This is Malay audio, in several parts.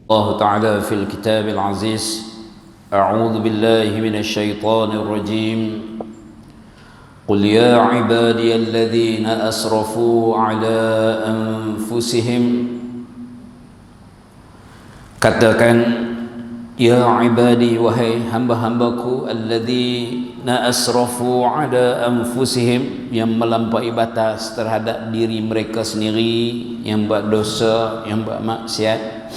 الله تعالى في الكتاب العزيز. أعوذ بالله من الشيطان الرجيم. قل يا عبادي الذين أسرفوا على أنفسهم. Katakan, ya ibadi, wahai hamba-hambaku, alladzina asrafu ala anfusihim, yang melampaui batas terhadap diri mereka sendiri, yang buat dosa, yang buat maksiat.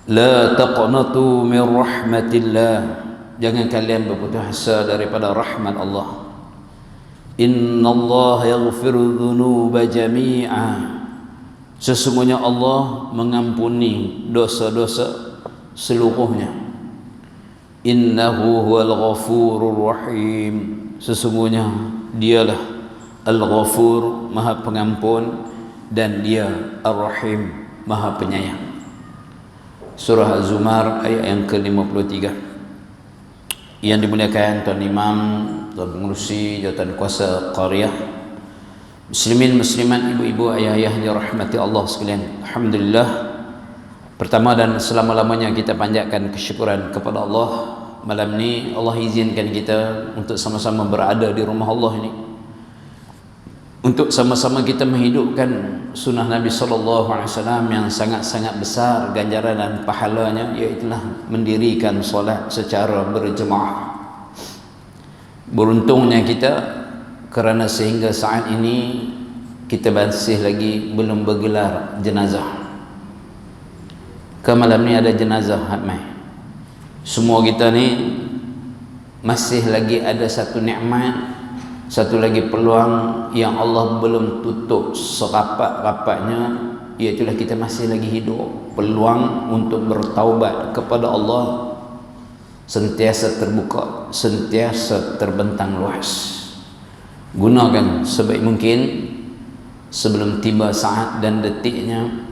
La taqnatu min rahmatillah, jangan kalian berputus asa daripada rahmat Allah. Innallaha yaghfiru dzunuba jami'a, sesungguhnya Allah mengampuni dosa-dosa seluruhnya. Innahu huwal ghafurur rahim, sesungguhnya dialah al-ghafur, maha pengampun, dan dia ar-rahim, maha penyayang. Surah Az-Zumar ayat yang ke-53. Yang dimuliakan Tuan Imam, Tuan Pengerusi, Jawatan Kuasa Qaryah, muslimin muslimat, ibu-ibu, ayah-ayah yang dirahmati Allah sekalian. Alhamdulillah, pertama dan selama-lamanya kita panjatkan kesyukuran kepada Allah. Malam ni Allah izinkan kita untuk sama-sama berada di rumah Allah ini, untuk sama-sama kita menghidupkan sunnah Nabi SAW yang sangat-sangat besar ganjaran dan pahalanya, iaitu mendirikan solat secara berjemaah. Beruntungnya kita, kerana sehingga saat ini kita masih lagi belum bergelar jenazah. Ke malam ni ada jenazah hatmai. Semua kita ni masih lagi ada satu nikmat, satu lagi peluang yang Allah belum tutup serapat-rapatnya, iaitu kita masih lagi hidup. Peluang untuk bertaubat kepada Allah sentiasa terbuka, sentiasa terbentang luas. Gunakan sebaik mungkin sebelum tiba saat dan detiknya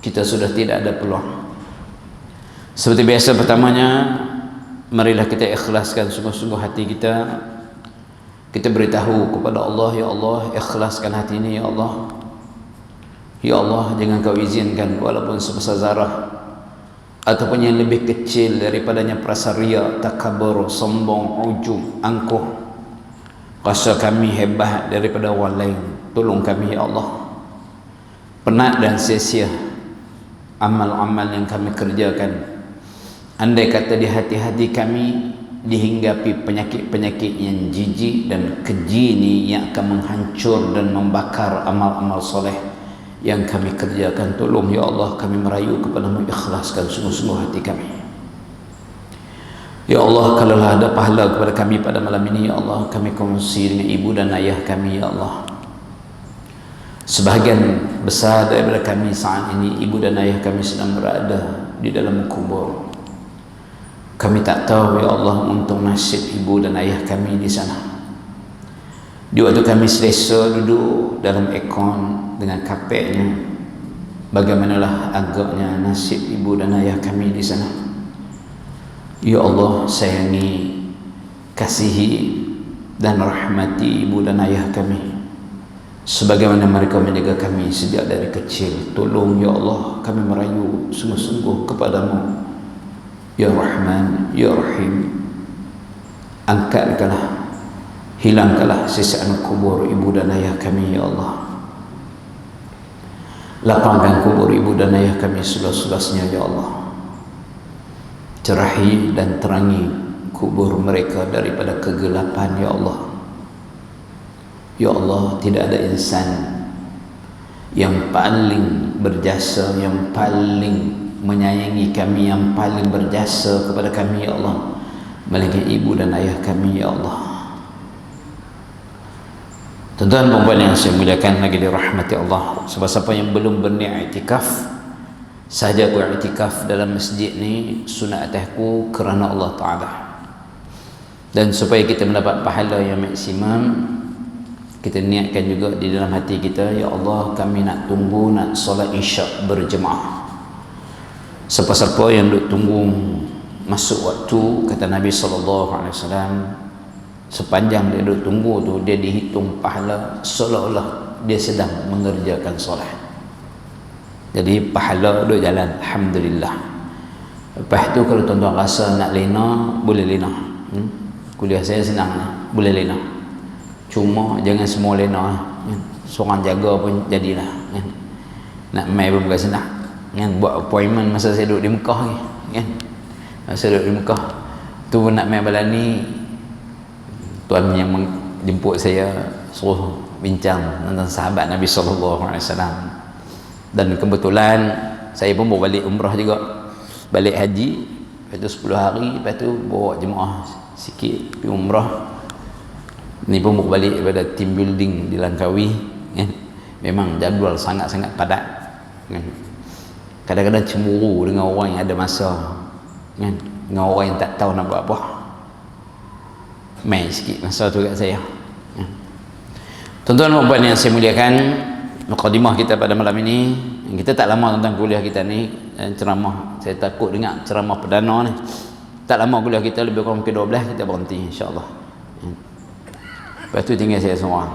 kita sudah tidak ada peluang. Seperti biasa, pertamanya marilah kita ikhlaskan sungguh-sungguh hati kita. Kita beritahu kepada Allah, ya Allah, ikhlaskan hati ini, ya Allah. Ya Allah, jangan kau izinkan walaupun sebesar zarah ataupun yang lebih kecil daripadanya perasaan riya, takabur, sombong, ujub, angkuh, rasa kami hebat daripada orang lain. Tolong kami, ya Allah. Penat dan sia-sia amal-amal yang kami kerjakan. Andai kata di hati-hati kami dihinggapi penyakit-penyakit yang jijik dan keji ini, yang akan menghancur dan membakar amal-amal soleh yang kami kerjakan. Tolong, ya Allah, kami merayu kepadamu, ikhlaskan sungguh-sungguh hati kami. Ya Allah, kalaulah ada pahala kepada kami pada malam ini, ya Allah, kami kongsi dengan ibu dan ayah kami, ya Allah. Sebahagian besar daripada kami saat ini, ibu dan ayah kami sedang berada di dalam kubur. Kami tak tahu, ya Allah, untuk nasib ibu dan ayah kami di sana. Di waktu kami selesa duduk dalam aircon dengan kapetnya, bagaimanalah agaknya nasib ibu dan ayah kami di sana. Ya Allah, sayangi, kasihi dan rahmati ibu dan ayah kami sebagaimana mereka menjaga kami sejak dari kecil. Tolong, ya Allah, kami merayu sungguh-sungguh kepadamu, ya Rahman, ya Rahim. Angkatkanlah, hilangkanlah sisaan kubur ibu dan ayah kami, ya Allah. Lapangkan kubur ibu dan ayah kami seluas-luasnya, ya Allah. Cerahi dan terangi kubur mereka daripada kegelapan, ya Allah. Ya Allah, tidak ada insan yang paling berjasa, yang paling menyayangi kami, yang paling berjasa kepada kami, ya Allah, melainkan ibu dan ayah kami, ya Allah. Tuan-tuan dan puan yang saya muliakan lagi dirahmati Allah, siapa-siapa yang belum berniat iktikaf, sahaja aku iktikaf dalam masjid ni sunat atasku kerana Allah Ta'ala, dan supaya kita mendapat pahala yang maksimum, kita niatkan juga di dalam hati kita, ya Allah, kami nak tunggu nak solat isyak berjemaah. Siapa-siapa yang duk tunggu masuk waktu, kata Nabi SAW, sepanjang dia duk tunggu tu, dia dihitung pahala seolah-olah dia sedang mengerjakan solat. Jadi pahala duk jalan, alhamdulillah. Lepas tu kalau tuan-tuan rasa nak lena, boleh lena. Kuliah saya senang, boleh lena. Cuma jangan semua lena. Seorang jaga pun jadilah. Nak mai pun bukan senang. Buat appointment masa saya duduk di Mekah ni. Masa duduk di Mekah tu pun nak mai balani, tuan yang jemput saya suruh bincang tentang sahabat Nabi SAW. Dan kebetulan saya pun bawa balik umrah juga, balik haji, lepas tu 10 hari, lepas tu bawa jemaah sikit pergi umrah. Ni pun bawa balik daripada team building di Langkawi. Memang jadual sangat-sangat padat. Kadang-kadang cemburu dengan orang yang ada masa, dengan orang yang tak tahu nak buat apa. Main sikit masa tu kat saya. Tuan-tuan dan puan yang saya muliakan, mukadimah kita pada malam ini, kita tak lama tentang kuliah kita ni, ceramah, saya takut dengar ceramah perdana ni, tak lama kuliah kita, lebih kurang ke 12 kita berhenti insyaAllah. Lepas tu tinggal saya seorang.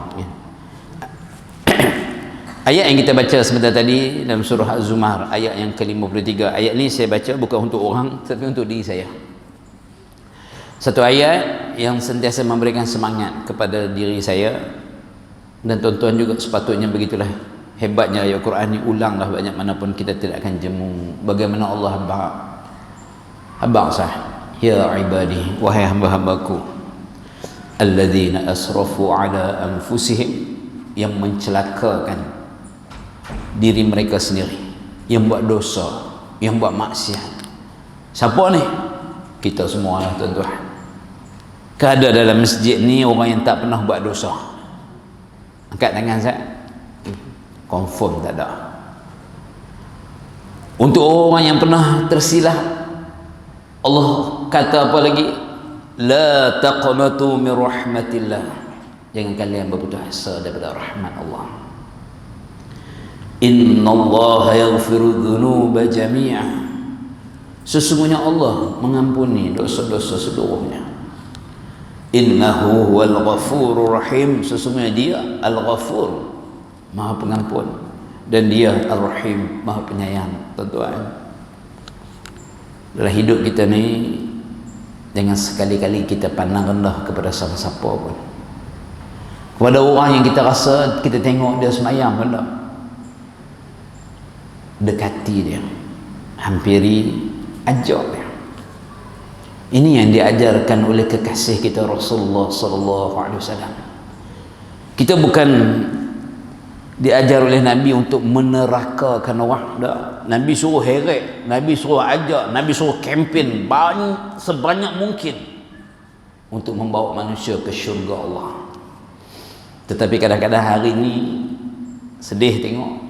Ayat yang kita baca sebentar tadi dalam surah Az-Zumar, ayat yang ke-53. Ayat ni saya baca bukan untuk orang, tapi untuk diri saya. Satu ayat yang sentiasa memberikan semangat kepada diri saya, dan tuan-tuan juga sepatutnya begitulah. Hebatnya ayat Quran ni, ulanglah banyak manapun kita tidak akan jemu bagaimana Allah habaq sah. Ya ibadi, wahai hamba-hambaku, alladzina asrafu ala anfusihim, yang mencelakakan diri mereka sendiri, yang buat dosa, yang buat maksiat. Siapa ni? Kita semua lah tuan-tuan. Ada dalam masjid ni orang yang tak pernah buat dosa? Angkat tangan saya. Confirm tak ada. Untuk orang yang pernah tersilap, Allah kata apa lagi? La taqnatu min rahmatillah. Jangan kalian berputus asa daripada rahmat Allah. Innallaha yaghfiru dhunuba jami'ah. Sesungguhnya Allah mengampuni dosa-dosa seluruhnya. Innahu huwal ghafurur rahim. Sesungguhnya dia Al-Ghafur, Maha Pengampun, dan dia Ar-Rahim, Maha Penyayang. Tuan-tuan, dalam hidup kita ni jangan sekali-kali kita pandang rendah kepada siapa-siapa pun. Kepada orang yang kita rasa kita tengok dia semayang pun tak, dekati dia, hampiri, ajak dia. Ini yang diajarkan oleh kekasih kita Rasulullah sallallahu alaihi wasallam. Kita bukan diajar oleh Nabi untuk menerakakan orang, tak. Nabi suruh heret, Nabi suruh ajak, Nabi suruh kempen sebanyak mungkin untuk membawa manusia ke syurga Allah. Tetapi kadang-kadang hari ini sedih tengok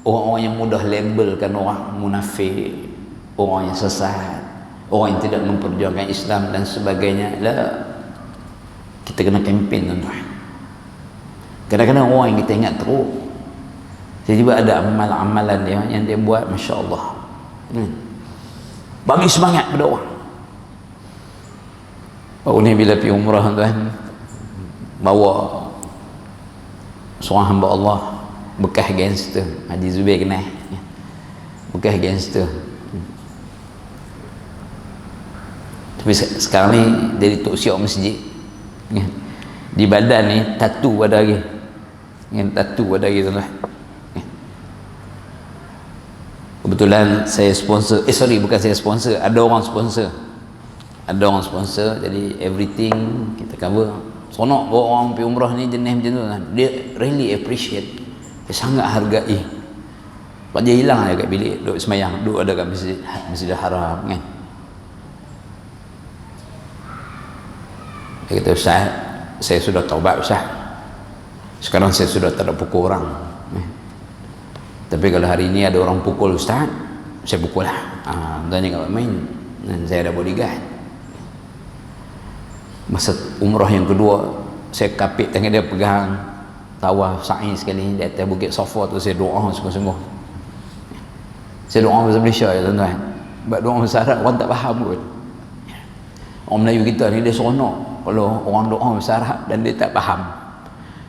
orang-orang yang mudah labelkan orang munafik, orang yang sesat, orang yang tidak memperjuangkan Islam dan sebagainya. Lah, kita kena kempen tuan-tuan. Kadang-kadang orang yang kita ingat teruk, tiba-tiba ada amalan-amalan dia yang dia buat, Masya Allah, bagi semangat pada orang. Baru ni bila pergi umrah tuan, bawa seorang hamba Allah, bekas gangster, Haji Zubair kenal, bekas gangster. Tapi sekarang ni jadi tok siap masjid. Di badan ni tatu ada lagi, tatu ada lagi tuan-tuan. Kebetulan saya sponsor, bukan saya sponsor, ada orang sponsor, jadi everything kita cover. Sonok bawa orang pergi umrah ni jenis macam tu kan, dia really appreciate, dia sangat hargai. Sebab dia hilang kat bilik, duduk semayang, duduk ada kat Masjidil Haram kan. Dia kata, Ustaz, saya sudah taubat Ustaz, sekarang saya sudah tak ada pukul orang. Tapi kalau hari ini ada orang pukul Ustaz, saya pukul lah. Tanya kat main, dan saya ada bodyguard. Masa umrah yang kedua, saya kapit tangan dia, pegang tawaf sa'i sekali di atas bukit Safa tu, saya doa sungguh-sungguh. Saya doa bahasa Malaysia ya tuan-tuan. Sebab doa bahasa Arab orang tak faham pun. Orang Melayu kita ni dia seronok kalau orang doa bahasa Arab dan dia tak faham.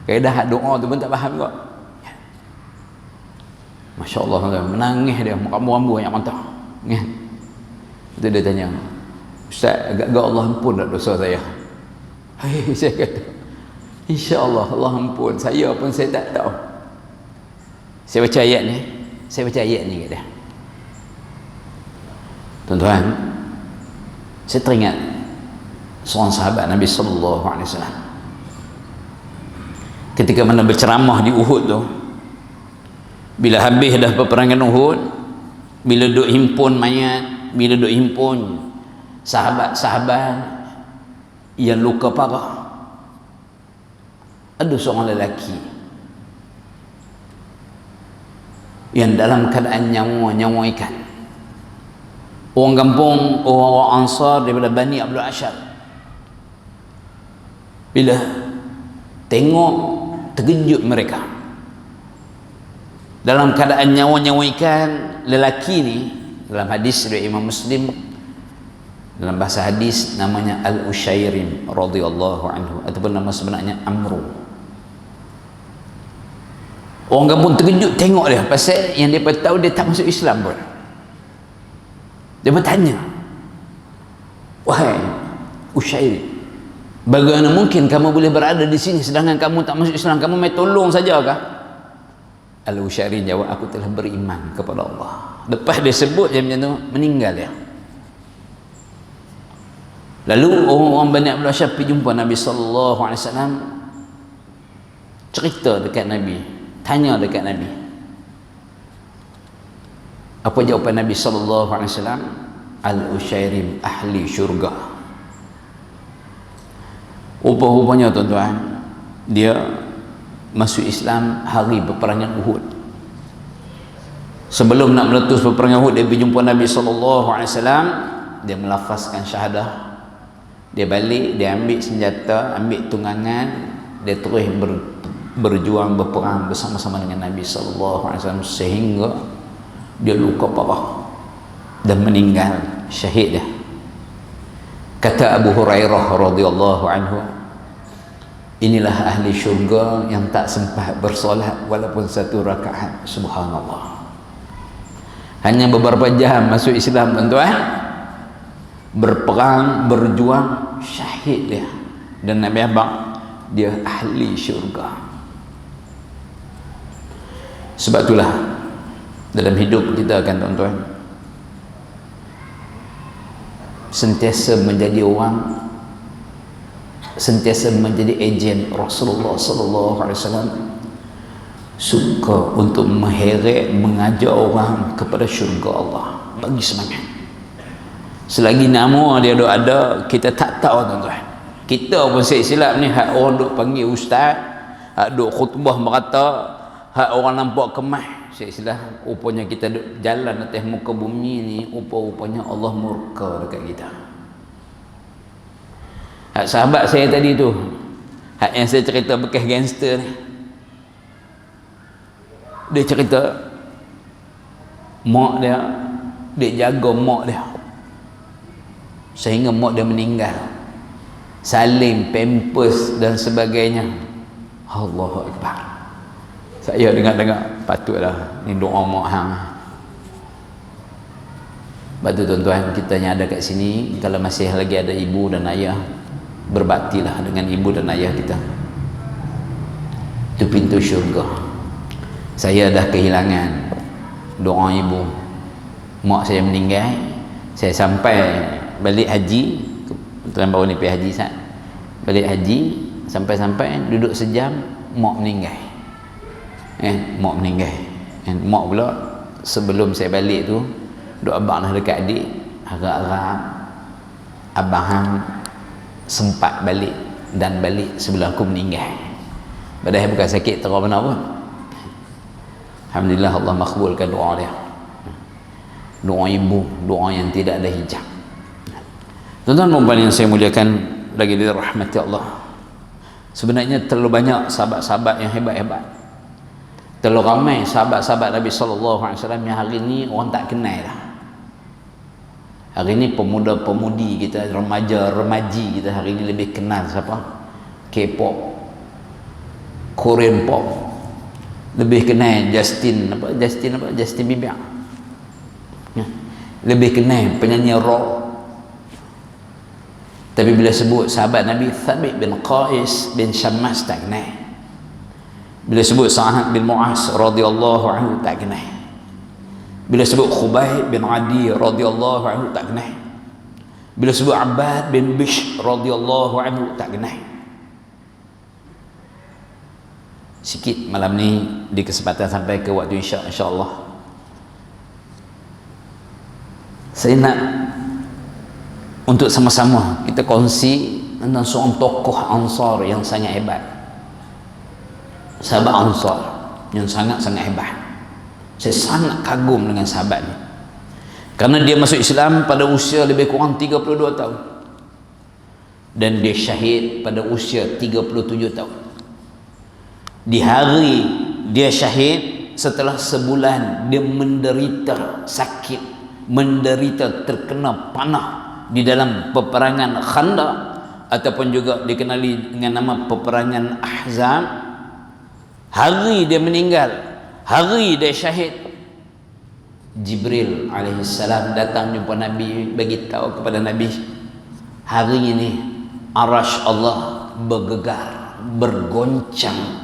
Kaedah doa tu pun tak faham juga. Masya Allah kan, menangis dia, rambu-rambu banyak mata kan. Itu dia tanya, Ustaz, agak-agak Allah ampun tak dosa saya? Hai, saya kata, insya-Allah Allah ampun, saya pun saya tak tahu. Saya baca ayat ni, kata dia. Tuan-tuan, saya teringat seorang sahabat Nabi sallallahu alaihi wasallam ketika mana berceramah di Uhud tu. Bila habis dah peperangan Uhud, bila duk himpun mayat, bila duk himpun sahabat-sahabat yang luka parah, ada seorang lelaki yang dalam keadaan nyawa ikan. Orang kampung, orang Ansar daripada Bani Abdul Ashar, bila tengok, terkejut mereka. Dalam keadaan nyawa ikan, lelaki ni dalam hadis dari Imam Muslim, dalam bahasa hadis namanya Al-Ushairim radhiyallahu anhu, ataupun nama sebenarnya Amru. Orang kampung terkejut tengok dia, pasal yang dia tahu dia tak masuk Islam pun. Dia bertanya, wahai Ushairim, bagaimana mungkin kamu boleh berada di sini sedangkan kamu tak masuk Islam? Kamu mai tolong sajakah? Al-Ushairim jawab, aku telah beriman kepada Allah. Lepas dia sebut yang macam tu, meninggal dia. Lalu orang-orang Bani Abdul Ashar pergi jumpa Nabi sallallahu alaihi wasallam, cerita dekat Nabi, tanya dekat Nabi. Apa jawapan Nabi sallallahu alaihi wasallam? Al-Ushairim ahli syurga. Rupa-rupanya tuan-tuan, dia masuk Islam hari peperangan Uhud. Sebelum nak meletus peperangan Uhud, dia pergi jumpa Nabi sallallahu alaihi wasallam, dia melafazkan syahadah. Dia balik, dia ambil senjata, ambil tunggangan, dia terus berjuang, berperang bersama-sama dengan Nabi sallallahu alaihi wasallam sehingga dia luka parah dan meninggal syahid dia. Kata Abu Hurairah radhiyallahu anhu, inilah ahli syurga yang tak sempat bersolat walaupun satu rakaat. Subhanallah. Hanya beberapa jam masuk Islam tuan-tuan, berperang, berjuang, syahid dia. Dan Nabi abang, dia ahli syurga. Sebab itulah dalam hidup kita kan tuan-tuan, sentiasa menjadi orang, sentiasa menjadi ejen Rasulullah sallallahu alaihi wasallam, suka untuk mengheret, mengajak orang kepada syurga Allah, bagi semangat. Selagi nama dia ada, kita tak tahu tuan-tuan. Kita pun silap ni, hak orang duk panggil ustaz, hak duk khutbah merata, hak orang nampak kemah, silap rupanya kita duk jalan atas muka bumi ni, rupanya Allah murka dekat kita. Hak sahabat saya tadi tu, hak yang saya cerita bekas gangster ni, dia cerita mak dia jaga mak dia sehingga mak dia meninggal, salin, pampers dan sebagainya. Allahu Akbar. Saya dengar-dengar, patutlah ni doa mak hang. Batu tuan-tuan, kita yang ada kat sini, kalau masih lagi ada ibu dan ayah, berbaktilah dengan ibu dan ayah kita. Itu pintu syurga. Saya dah kehilangan doa ibu, mak saya meninggal. Saya sampai balik haji, tuan baru ni pergi haji sat, balik haji, sampai-sampai duduk sejam, mak meninggal. Mak meninggal. Mak pula sebelum saya balik tu, duk abang dah dekat adik, harap-harap abang hang sempat balik, dan balik sebelum aku meninggal. Padahal bukan sakit teruk benar pun. Alhamdulillah Allah makbulkan doa dia. Doa ibu, doa yang tidak ada hijab. Tuan-tuan dan yang saya muliakan lagi dirahmati Allah, sebenarnya terlalu banyak sahabat-sahabat yang hebat-hebat. Terlalu ramai sahabat-sahabat Nabi sallallahu alaihi wasallam yang hari ni orang tak kenal dah. Hari ni pemuda-pemudi kita, remaja-remaji kita hari ni lebih kenal siapa? K-pop, Korean pop, lebih kenal Justin Bieber ya. Lebih kenal penyanyi rock. Tapi bila sebut sahabat Nabi Thabit bin Qais bin Syammas tak kenal. Bila sebut Sa'ad bin Mu'az radhiyallahu anhu tak kenal. Bila sebut Khubayb bin Adi radhiyallahu anhu tak kenal. Bila sebut Abbad bin Bishr radhiyallahu anhu tak kenal. Sikit malam ni di kesempatan sampai ke waktu insya-Allah. Saya nak untuk sama-sama kita kongsi tentang seorang tokoh Ansar yang sangat hebat. Sahabat Ansar yang sangat-sangat hebat. Saya sangat kagum dengan sahabat ni. Kerana dia masuk Islam pada usia lebih kurang 32 tahun. Dan dia syahid pada usia 37 tahun. Di hari dia syahid, setelah sebulan dia menderita sakit, menderita terkena panah di dalam peperangan Khandaq ataupun juga dikenali dengan nama peperangan Ahzab. Hari dia meninggal, hari dia syahid, Jibril alaihissalam datang jumpa Nabi, bagi tahu kepada Nabi, hari ini arasy Allah bergegar, bergoncang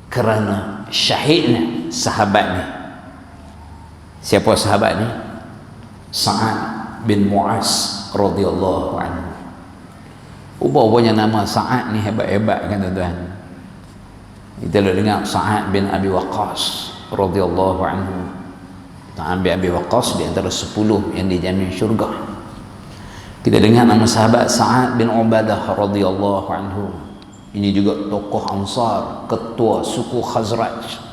kerana syahidnya sahabat ni. Siapa sahabat ni? Sa'ad bin Mu'az radhiyallahu anhu. Rupanya nama Sa'ad ni hebat-hebat kan tuan-tuan. Kita dah dengar Sa'ad bin Abi Waqqas radhiyallahu anhu. Sa'ad bin Abi Waqqas di antara 10 yang dijamin syurga. Kita dengar nama sahabat Sa'ad bin Ubadah radhiyallahu anhu. Ini juga tokoh Ansar, ketua suku Khazraj.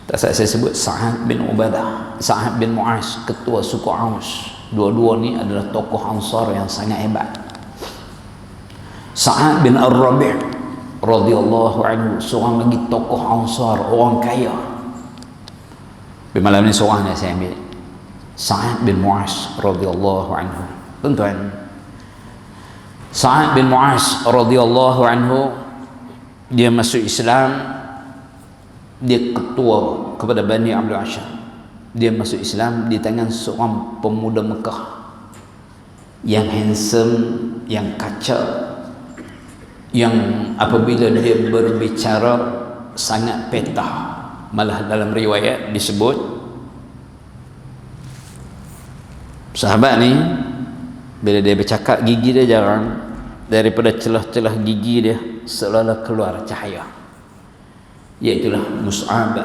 Tak saya sebut Sa'ad bin Ubadah, Sa'ad bin Mu'az, ketua suku Aus. Dua-dua ni adalah tokoh Ansar yang sangat hebat. Sa'ad bin Ar-Rabi' radhiyallahu anhu, seorang lagi tokoh Ansar, orang kaya. Di malam ni seorang yang saya ambil, Sa'ad bin Mu'az radhiyallahu anhu. Tuan-tuan, Sa'ad bin Mu'az radhiyallahu anhu, dia masuk Islam, dia ketua kepada Bani Abdul Ashar. Dia masuk Islam di tangan seorang pemuda Mekah yang handsome, yang kacak, yang apabila dia berbicara sangat petah. Malah dalam riwayat disebut sahabat ni bila dia bercakap gigi dia jarang, daripada celah-celah gigi dia seolah-olah keluar cahaya. Iaitulah Mus'ab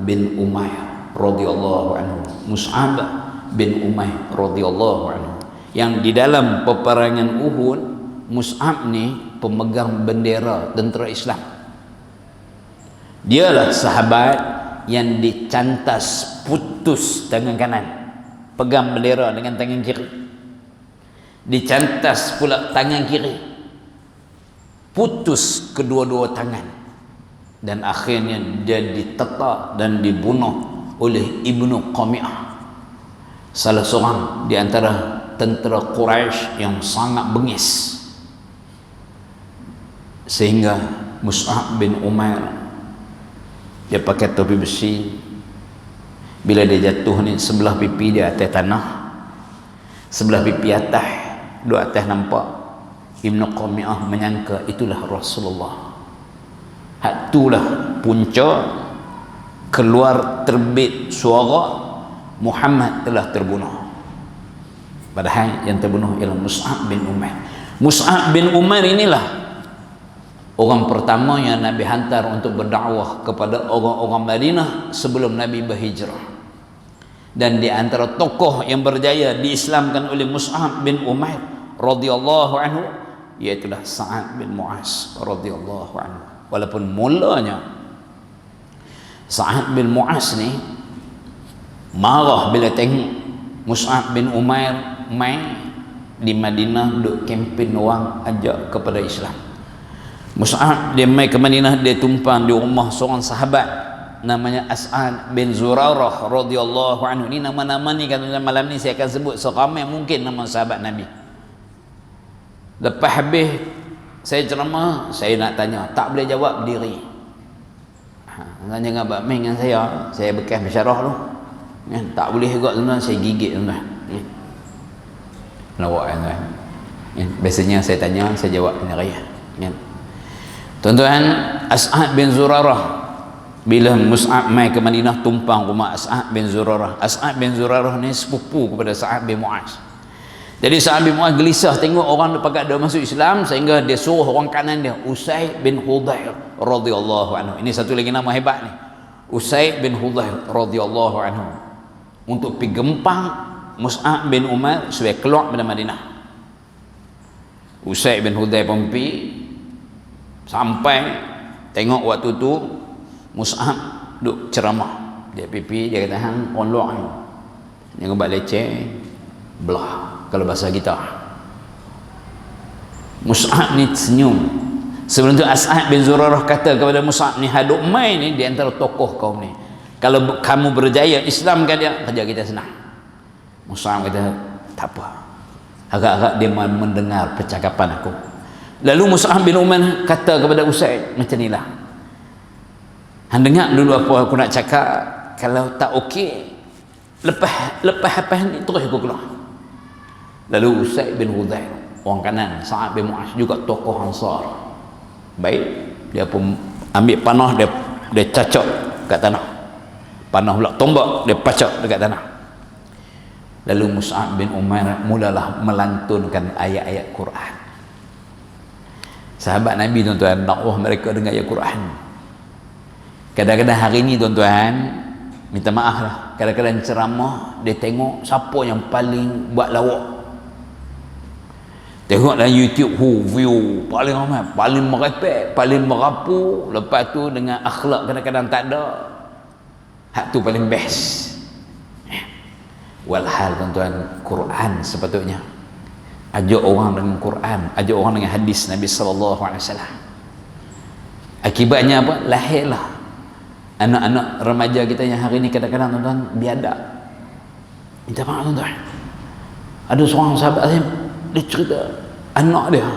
bin Umair radhiyallahu anhu. Mus'ab bin Umair radhiyallahu anhu, yang di dalam peperangan Uhud, Mus'ab ni pemegang bendera tentera Islam. Dialah sahabat yang dicantas putus tangan kanan, pegang bendera dengan tangan kiri. Dicantas pula tangan kiri, putus kedua-dua tangan, dan akhirnya dia ditetar dan dibunuh oleh Ibnu Qami'ah, salah seorang di antara tentera Quraisy yang sangat bengis. Sehingga Mus'ab bin Umair dia pakai topi besi, bila dia jatuh ni sebelah pipi dia atas tanah, sebelah pipi atas, dua atas nampak. Ibnu Qami'ah menyangka itulah Rasulullah. Hak itulah punca keluar terbit suara Muhammad telah terbunuh. Padahal yang terbunuh ialah Mus'ab bin Umair. Mus'ab bin Umair inilah orang pertama yang Nabi hantar untuk berdakwah kepada orang-orang Madinah sebelum Nabi berhijrah. Dan di antara tokoh yang berjaya diislamkan oleh Mus'ab bin Umair radhiyallahu anhu, iaitulah Sa'ad bin Mu'az radhiyallahu anhu. Walaupun mulanya Sa'ad bin Mu'az ni marah bila tengok Mus'ab bin Umair main di Madinah duk kempen orang ajak kepada Islam. Mus'ab dia mai ke Madinah, dia tumpang di rumah seorang sahabat namanya As'ad bin Zurarah radhiyallahu anhu. Ni nama-nama ni kan malam ni saya akan sebut seramai mungkin nama sahabat Nabi. Lepas habis saya ceramah, saya nak tanya, tak boleh jawab, berdiri. Jangan main dengan saya bekas bersyarah tu. Kan? Tak boleh juga tuan-tuan, saya gigit tuan-tuan. Lawak kan tuan. Biasanya saya tanya, saya jawab dengan raya. Kan? Tuan-tuan, As'ad bin Zurarah bila Mus'ab mai ke Madinah tumpang rumah As'ad bin Zurarah. As'ad bin Zurarah ni sepupu kepada Sa'ad bin Mu'az. Jadi Sa'ad bin Mu'az gelisah tengok orang dekat dah masuk Islam, sehingga dia suruh orang kanan dia, Usaid bin Hudayr radhiyallahu anhu. Ini satu lagi nama hebat ni. Usaid bin Hudayr radhiyallahu anhu, untuk pergi gempang Mus'ab bin Umair supaya keluar dari Madinah. Usaid bin Hudayr pun pergi, sampai tengok waktu tu Mus'ab duk ceramah. Dia pipi, dia kata hang konlok ni. Dia ngobat leceh, belah kalau bahasa kita. Mus'ab ni senyum. Sebelum tu As'ad bin Zurarah kata kepada Mus'ab ni, haduk mai ni di antara tokoh kaum ni. Kalau kamu berjaya Islam kan dia, kerja kita senang. Mus'ab kata, tak apa. Agak-agak dia mendengar percakapan aku. Lalu Mus'ab bin Umair kata kepada Usaid, macam inilah. Hang dengar dulu apa aku nak cakap. Kalau tak okey, lepas apa ni terus aku keluar. Lalu Usaid bin Hudayr, orang kanan, Sa'ad bin Mu'az juga tokoh Ansar. Baik, dia pun ambil panah, dia cacok kat tanah. Panah pula tombak, dia pacak dekat tanah. Lalu Mus'ab bin Umair mulalah melantunkan ayat-ayat Quran. Sahabat Nabi tuan-tuan, dakwah mereka dengan ayat Quran. Kadang-kadang hari ni tuan-tuan, minta maaf lah, kadang-kadang ceramah dia tengok siapa yang paling buat lawak. Tengok dalam YouTube, view paling ramai, paling merepek, paling merapu. Lepas tu dengan akhlak kadang-kadang tak ada, hak tu paling best. Walhal tuan-tuan, Quran sepatutnya ajak orang dengan Quran, ajak orang dengan hadis Nabi SAW. Akibatnya apa? Lahirlah anak-anak remaja kita yang hari ni kadang-kadang tuan-tuan biadab. Minta maaf tuan-tuan, ada seorang sahabat saya, dia cerita anak dia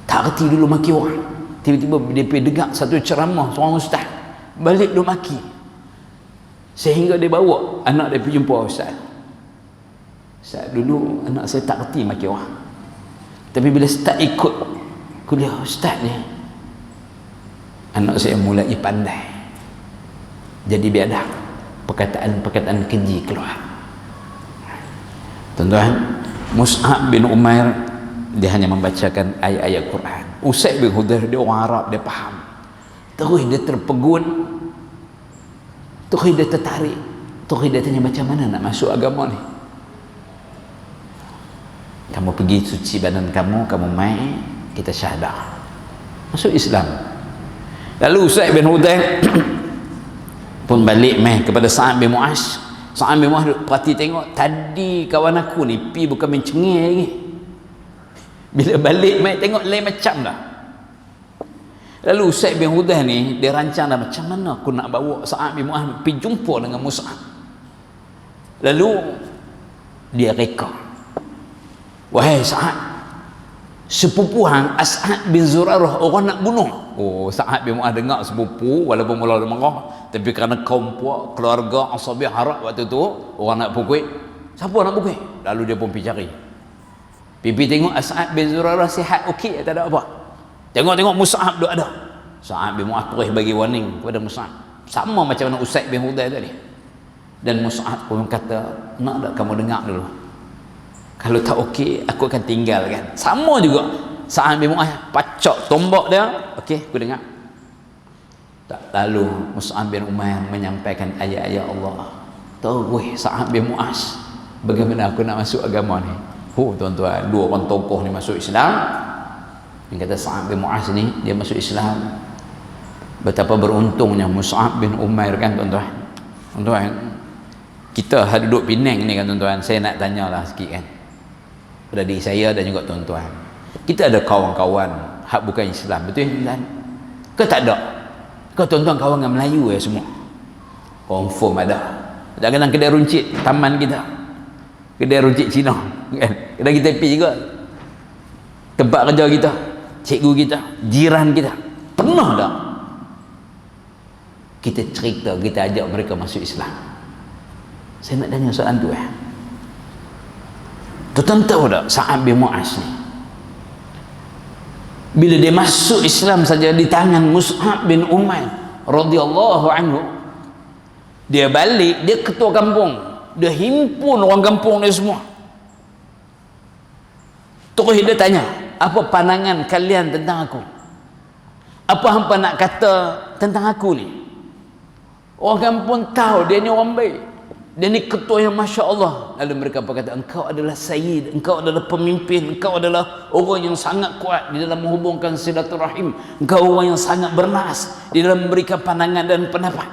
tak reti dulu maki orang. Tiba-tiba dia pergi dengar satu ceramah seorang ustaz, balik dulu maki, sehingga dia bawa anak dia pergi jumpa ustaz. Ustaz, dulu anak saya tak reti maki orang, tapi bila start ikut kuliah ustaz ni, anak saya mulai pandai, jadi biadab, perkataan-perkataan keji keluar. Tuan-tuan, Mus'ab bin Umair dia hanya membacakan ayat-ayat Quran. Usaid bin Hudayr dia orang Arab, dia faham. Terus dia terpegun, terus dia tertarik, terus dia tanya macam mana nak masuk agama ni. Kamu pergi suci badan kamu, kamu mai, kita syahadah, masuk Islam. Lalu Usaid bin Hudayr pun balik mai kepada Sa'ad bin Mu'az. Sa'ad bin Mu'az perhati tengok, tadi kawan aku ni pi bukan main cengih lagi, bila balik mai tengok lain macam dah. Lalu Usaid bin Hudayr ni dia rancang dah, macam mana aku nak bawa Sa'ad bin Mu'az pergi jumpa dengan Mus'ab. Lalu dia reka, wahai Sa'ad, sepupu hang As'ad bin Zurarah orang nak bunuh. Oh, Sa'ad bin Mu'az dengar sepupu, walaupun mula dia marah, tapi kerana kaum puak, keluarga Asabi harap waktu tu orang nak pukul, siapa nak pukul? Lalu dia pun pergi cari, pergi tengok As'ad bin Zurarah sihat, okey, tak ada apa. Tengok-tengok Mus'ab duk ada. Sa'ad bin Mu'az terus bagi warning kepada Mus'ab, sama macam mana Usaid bin Hudayr tadi. Dan Mus'ab pun kata, nak tak kamu dengar dulu, kalau tak okey aku akan tinggalkan. Sama juga Sa'ad bin Mu'az pacak tombak dia, okey aku dengar. Tak lalu Mus'ab bin Umair menyampaikan ayat-ayat Allah. Terus Sa'ad bin Mu'az, bagaimana aku nak masuk agama ni? Tuan-tuan, dua orang tokoh ni masuk Islam. Yang kata Sa'ad bin Mu'az ni dia masuk Islam. Betapa beruntungnya Mus'ab bin Umair kan tuan-tuan. Tuan-tuan, kita duduk Penang ni kan tuan-tuan, saya nak tanyalah sikit kan pada diri saya dan juga tuan-tuan, kita ada kawan-kawan hak bukan Islam, betul kan? Ke tak ada? Ke tuan-tuan kawan dengan Melayu ya semua? Confirm ada. Kadang-kadang kedai runcit taman kita, kedai runcit Cina kan, kedai kita pergi juga, tempat kerja kita, cikgu kita, jiran kita, pernah tak kita cerita, kita ajak mereka masuk Islam. Saya nak tanya soalan tu Tuan tahu tak Sa'ad bin Mu'az ni, bila dia masuk Islam saja di tangan Mus'ab bin Umair radhiyallahu anhu, dia balik, dia ketua kampung, dia himpun orang kampung ni semua. Terus dia tanya, apa pandangan kalian tentang aku? Apa hampa nak kata tentang aku ni? Orang kampung tahu dia ni orang baik, dia ni ketua yang Masya Allah. Lalu mereka berkata, engkau adalah sayyid, engkau adalah pemimpin, engkau adalah orang yang sangat kuat di dalam menghubungkan silaturahim, engkau orang yang sangat bernas di dalam memberikan pandangan dan pendapat.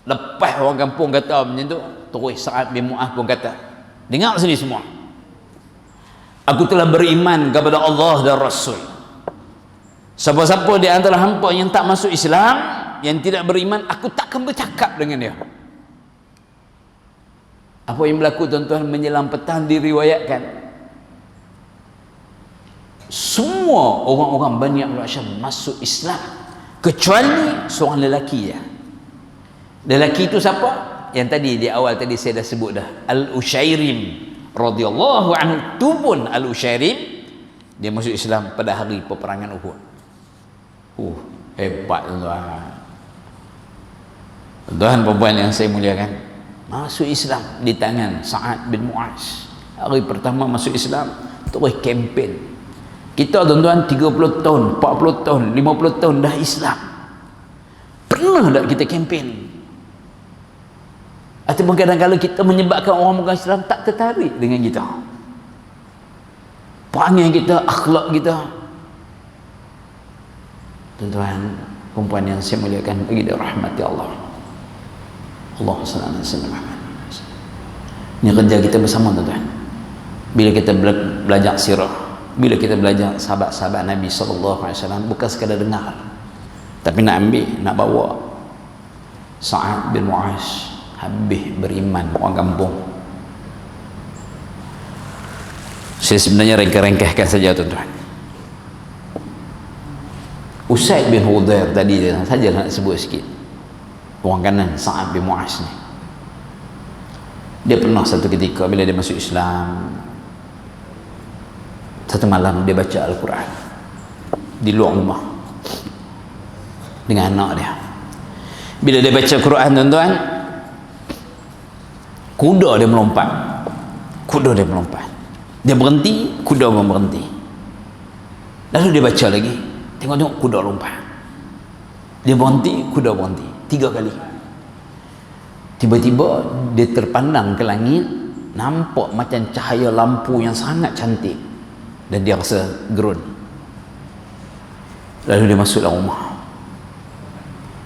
Lepas orang kampung kata macam tu, terus Sa'ad bin Mu'az pun kata, dengar sini semua, aku telah beriman kepada Allah dan Rasul. Siapa-siapa di antara hampa yang tak masuk Islam, yang tidak beriman, aku takkan bercakap dengan dia. Apa yang berlaku tuan-tuan, menjelang petang diriwayatkan semua orang-orang Bani Abdul Hashim masuk Islam kecuali seorang lelaki je. Lelaki itu siapa? Yang tadi di awal tadi saya dah sebut dah, Al-Ushairim radhiyallahu anhu. Tu pun Al-Ushairim dia masuk Islam pada hari peperangan Uhud. Hebat tuan-tuan. Tuan perempuan yang saya muliakan, masuk Islam di tangan Sa'ad bin Mu'az. Hari pertama masuk Islam, terus kempen. Kita tuan-tuan 30 tahun, 40 tahun, 50 tahun dah Islam, pernah tak kita kempen? Ataupun kadang-kadang kita menyebabkan orang bukan Islam tak tertarik dengan kita, perangai kita, akhlak kita. Tuan-tuan perempuan yang saya muliakan, bagi dia rahmati Allah, Allahumma salli ala sayyidina Muhammad. Ini kerja kita bersama tuan-tuan. Bila kita belajar sirah, bila kita belajar sahabat-sahabat Nabi SAW, bukan sekadar dengar, tapi nak ambil, nak bawa. Sa'ad bin Mu'az habis beriman orang kampung. Saya sebenarnya ringkas-ringkaskan saja tuan-tuan. Usaid bin Hudhair tadi saja nak sebut sikit. Orang kanan Sa'ad bin Mu'az ni, dia pernah satu ketika bila dia masuk Islam, satu malam dia baca Al-Quran di luar rumah dengan anak dia. Bila dia baca Quran tuan-tuan, kuda dia melompat. Kuda dia melompat, dia berhenti, kuda pun berhenti. Lalu dia baca lagi, tengok-tengok kuda lompat, dia berhenti, kuda berhenti 3 kali. Tiba-tiba dia terpandang ke langit, nampak macam cahaya lampu yang sangat cantik, dan dia rasa gerun. Lalu dia masuk dalam rumah.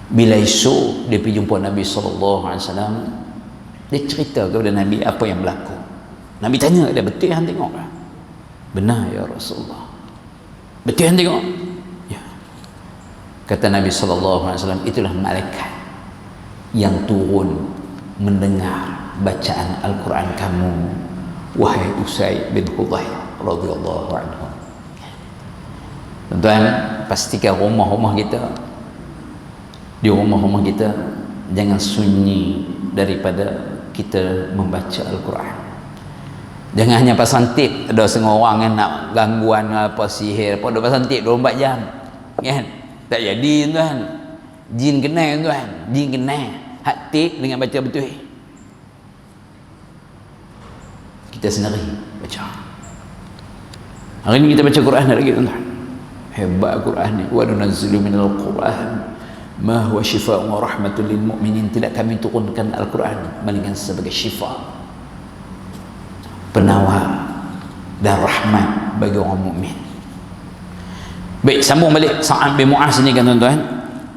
Bila esok dia pergi jumpa Nabi SAW, dia cerita kepada Nabi apa yang berlaku. Nabi tanya dia, betul yang tengok? Benar ya Rasulullah. Betul yang tengok? Ya. Kata Nabi SAW, itulah malaikat yang turun mendengar bacaan Al-Quran kamu, wahai Usaid bin Hudhair radhiyallahu anhu. Tuan-tuan, pastikan rumah-rumah kita, di rumah-rumah kita jangan sunyi daripada kita membaca Al-Quran. Jangan hanya pasang tip. Ada setengah orang yang nak gangguan apa, sihir apa, ada pasang tip 24 jam kan? Tak jadi tuan. Jin kenal tuan, jin kenal hak tip dengan baca betul. Kita sendiri baca. Hari ini kita baca Quran lagi tuan-tuan. Hebat Quran ni. Wa nunazzilu minal Quran ma huwa shifaa'un wa rahmatul lil mu'minin. Tidak kami turunkan Al-Quran melainkan sebagai syifa, penawar dan rahmat bagi orang mukmin. Baik, sambung balik Sa'ad bin Mu'az ni kan tuan-tuan,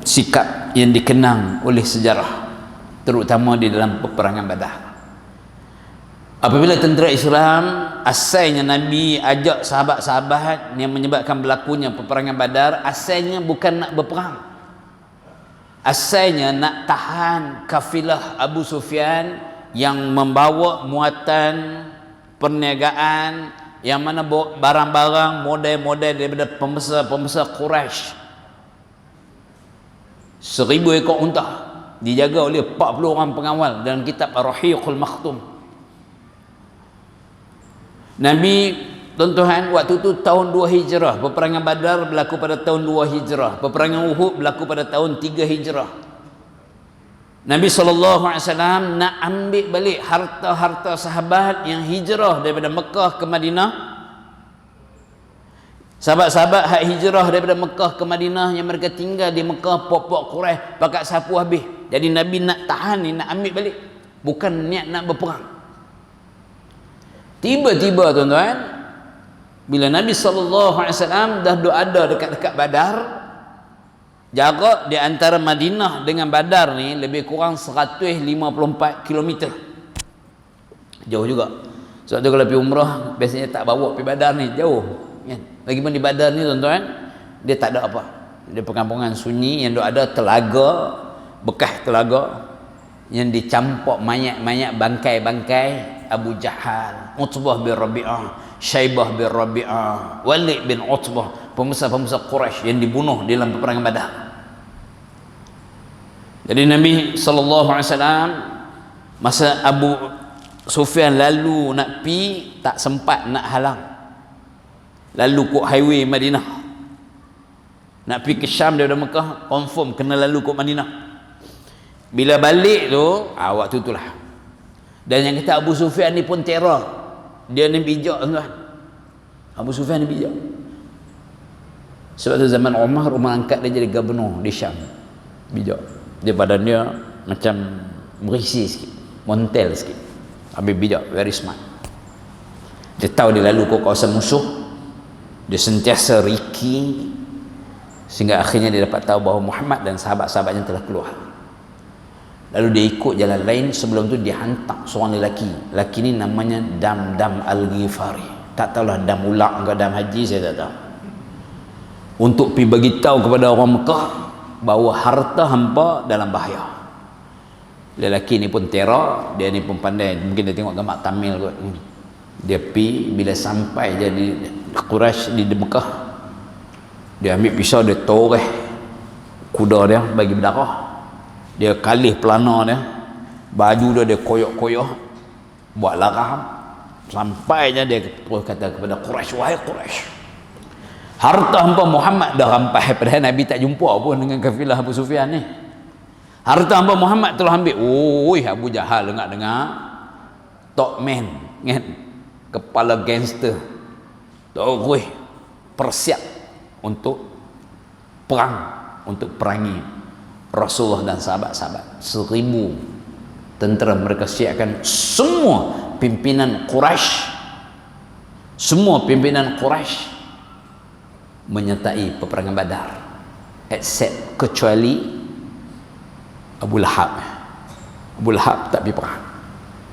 sikap yang dikenang oleh sejarah, terutama di dalam peperangan Badar. Apabila tentera Islam, asalnya Nabi ajak sahabat-sahabat yang menyebabkan berlakunya peperangan Badar, asalnya bukan nak berperang, asalnya nak tahan kafilah Abu Sufyan yang membawa muatan perniagaan, yang mana bawa barang-barang model-model daripada pembesar-pembesar Quraisy. 1000 ekor unta dijaga oleh 40 orang pengawal dalam kitab Ar-Rahiqul Makhtum. Nabi, tuan-tuan, waktu tu tahun 2 Hijrah, peperangan Badar berlaku pada tahun 2 Hijrah, peperangan Uhud berlaku pada tahun 3 Hijrah. Nabi SAW nak ambil balik harta-harta sahabat yang hijrah daripada Mekah ke Madinah. Sahabat-sahabat hak hijrah daripada Mekah ke Madinah yang mereka tinggal di Mekah, pok-pok Quraisy pakat sapu habis. Jadi Nabi nak tahan ni, nak ambil balik, bukan niat nak berperang. Tiba-tiba tuan-tuan, bila Nabi SAW dah ada dekat-dekat Badar, jarak di antara Madinah dengan Badar ni lebih kurang 154 km. Jauh juga. Sebab tu kalau pergi umrah biasanya tak bawa pergi Badar ni, jauh kan. Lagipun di Badar ni tuan-tuan, dia tak ada apa. Dia perkampungan sunyi yang ada telaga, bekas telaga yang dicampak mayat-mayat bangkai-bangkai Abu Jahal, Utbah bin Rabi'ah, Syaibah bin Rabi'ah, Walid bin Utbah, pemusa-pemusa Quraisy yang dibunuh dalam peperangan Badar. Jadi Nabi SAW masa Abu Sufyan lalu nak pi, tak sempat nak halang, lalu kod highway Madinah, nak pi ke Syam daripada Mekah, confirm kena lalu kod Madinah. Bila balik tu, waktu itulah. Dan yang kata Abu Sufyan ni pun terror, dia ni bijak tuan. Abu Sufyan ni bijak. Sebab tu zaman Umar angkat dia jadi gubernur di Syam. Bijak. Dia badan dia macam berisi sikit, montel sikit. Habis bijak, very smart. Dia tahu dia lalu ke kawasan musuh, dia sentiasa riki, sehingga akhirnya dia dapat tahu bahawa Muhammad dan sahabat-sahabatnya telah keluar. Lalu dia ikut jalan lain. Sebelum tu dia hantar seorang lelaki. Lelaki ni namanya Damdam Al-Ghifari. Tak tahulah dam ulak ke dam haji, saya tak tahu. Untuk pergi beritahu kepada orang Mekah bahawa harta hampa dalam bahaya. Lelaki ni pun teror, dia ni pun pandai. Mungkin dia tengok gambar Tamil kot. Dia pergi, bila sampai jadi Quraisy di Mekah, dia ambil pisau, dia toreh kuda dia bagi berdarah. Dia kalih pelana dia, baju dia koyok-koyok, buat larang. Sampainya dia terus kata kepada Quraisy, wahai Quraisy, harta hampa Muhammad dah rampai. Padahal Nabi tak jumpa pun dengan kafilah Abu Sufyan ni. Harta hampa Muhammad telah ambil. Oi, Abu Jahal dengar-dengar, top man kan, kepala gangster, terus persiap untuk perang, untuk perangi Rasulullah dan sahabat-sahabat. 1000 tentera mereka siapkan. Semua pimpinan Quraisy, semua pimpinan Quraisy menyertai peperangan Badar, except kecuali Abu Lahab. Abu Lahab tak pergi perang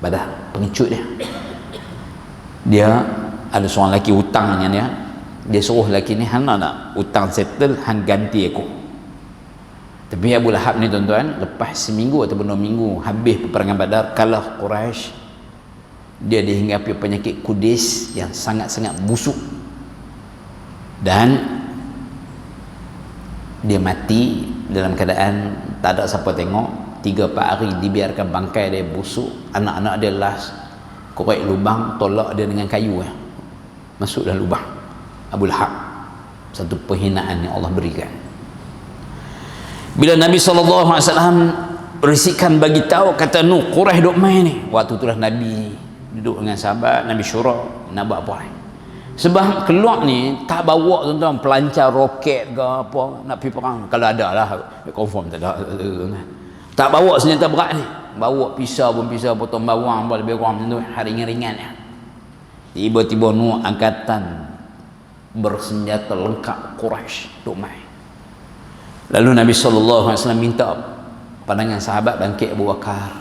Badar, pengecut dia. Dia ada seorang lelaki hutang dengan dia suruh lelaki ni, hang nak hutang settle, hang ganti aku. Tapi Abu Lahab ni tuan-tuan, lepas seminggu ataupun 2 minggu habis peperangan Badar, kalah Quraisy, dia dihinggapi penyakit kudis yang sangat-sangat busuk, dan dia mati dalam keadaan tak ada siapa tengok. 3-4 hari dibiarkan bangkai dia busuk. Anak-anak dia las korek lubang, tolak dia dengan kayu masuk dalam lubang. Abu Lahab, satu penghinaan yang Allah berikan. Bila Nabi SAW berisikan bagi tahu, kata Quraisy duk main ni, waktu itulah Nabi duduk dengan sahabat, Nabi syurah nak buat apa. Sebab keluar ni tak bawa tuan-tuan pelancar roket ke apa nak pergi perang. Kalau ada lah, confirm tak ada. Tak bawa senjata berat ni, bawa pisau pun pisau potong bawang, buat lebih kurang macam tu, ringan-ringan. Tiba-tiba angkatan bersenjata lengkap Quraisy duk main. Lalu Nabi SAW minta pandangan sahabat bangkit Abu Bakar.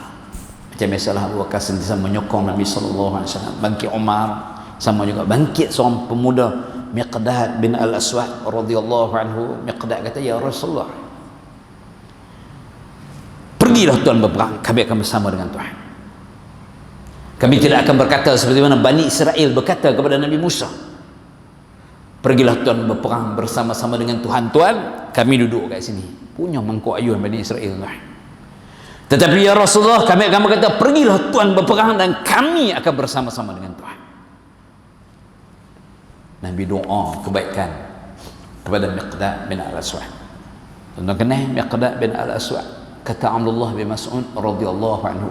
Macam biasalah Abu Bakar sentiasa menyokong Nabi SAW. Bangkit Umar, sama juga bangkit seorang pemuda Miqdad bin Al-Aswad radhiyallahu anhu. Miqdad kata, ya Rasulullah, pergilah Tuhan berperang, kami akan bersama dengan Tuhan. Kami tidak akan berkata seperti mana Bani Israel berkata kepada Nabi Musa. pergilah tuan berperang bersama-sama dengan Tuhan tuan, kami duduk kat sini. Punya mangkuk ayuh Bani Israel tuan. Tetapi ya Rasulullah, kami kata pergilah tuan berperang dan kami akan bersama-sama dengan Tuhan. Nabi doa kebaikan kepada Miqdad bin Al-Aswad. Tuan-tuan kenal Miqdad bin Al-Aswad? Kata Abdullah bin Mas'ud radhiyallahu anhu,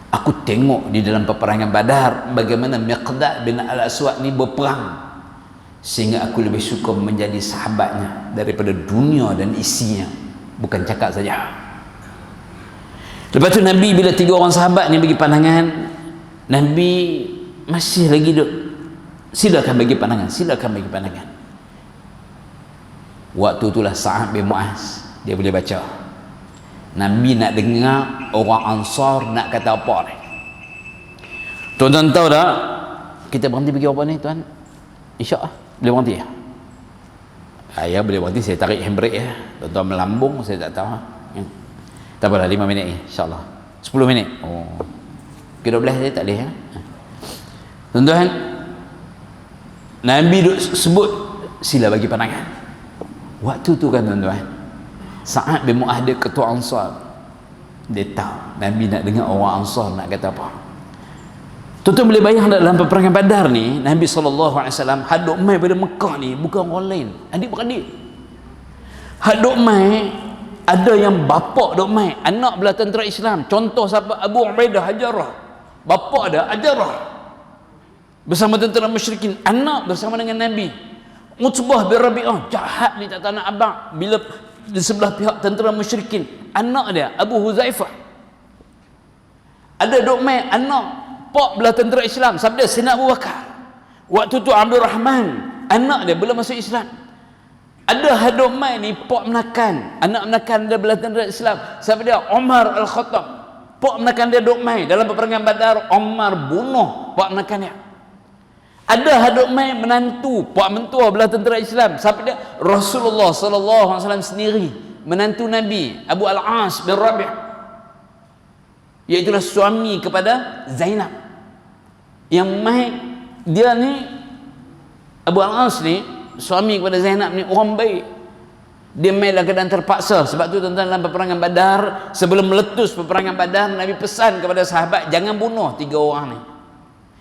aku tengok di dalam peperangan Badar bagaimana Miqdad bin Al-Aswad ni berperang, sehingga aku lebih suka menjadi sahabatnya daripada dunia dan isinya. Bukan cakap saja. Lepas tu Nabi bila 3 orang sahabat ni bagi pandangan, Nabi masih lagi duk, silakan bagi pandangan, silakan bagi pandangan. Waktu itulah Sa'ad bin Mu'az, dia boleh baca. Nabi nak dengar orang Ansar nak kata apa ni. Tuan-tuan tahu tak, kita berhenti pergi apa ni tuan? InsyaAllah boleh berhenti ya? Ya boleh berhenti, saya tarik handbrake ya. Tuan-tuan melambung, saya tak tahu ya. Tak apalah, 5 minit ni insyaAllah. 10 minit ke 12 saya tak boleh ya. Tuan-tuan, Nabi duk sebut sila bagi pandangan. Waktu tu kan tuan-tuan, Sa'ad bin Mu'adh dia ketua Ansar, dia tahu Nabi nak dengar orang Ansar nak kata apa. Tuan-tuan boleh bayang dalam peperangan Badar ni, Nabi SAW haduk mai pada Mekah ni bukan orang lain, adik-beradik. Haduk mai, ada yang bapak duk mai, anak belah tentera Islam. Contoh sahabat Abu Ubaidah Hajarah, bapak ada Hajarah bersama tentera musyrikin, anak bersama dengan Nabi. Utbah bin Rabi'ah, jahat ni tak tahu nak abang bila di sebelah pihak tentera musyrikin. Anak dia Abu Huzaifah. Ada duk mai anak pak belah tentera Islam, siapa dia? Sayyidina Abu Bakar. Waktu tu Abdul Rahman, anak dia belum masuk Islam. Ada haduk mai ni pak menakan, anak menakan dia belah tentera Islam, siapa dia? Umar Al-Khattab. Pak menakan dia duk mai dalam peperangan Badar, Umar bunuh pak menakan dia. Ada haduk mai menantu pak mentua belah tentera Islam, siapa dia? Rasulullah sallallahu alaihi wasallam sendiri, menantu Nabi Abu Al-As bin Rabi', iaitulah suami kepada Zainab. Yang mai dia ni Abu Al-As ni, suami kepada Zainab ni orang baik. Dia mai dalam keadaan terpaksa. Sebab tu tuan-tuan dalam peperangan Badar, sebelum meletus peperangan Badar, Nabi pesan kepada sahabat jangan bunuh 3 orang ni.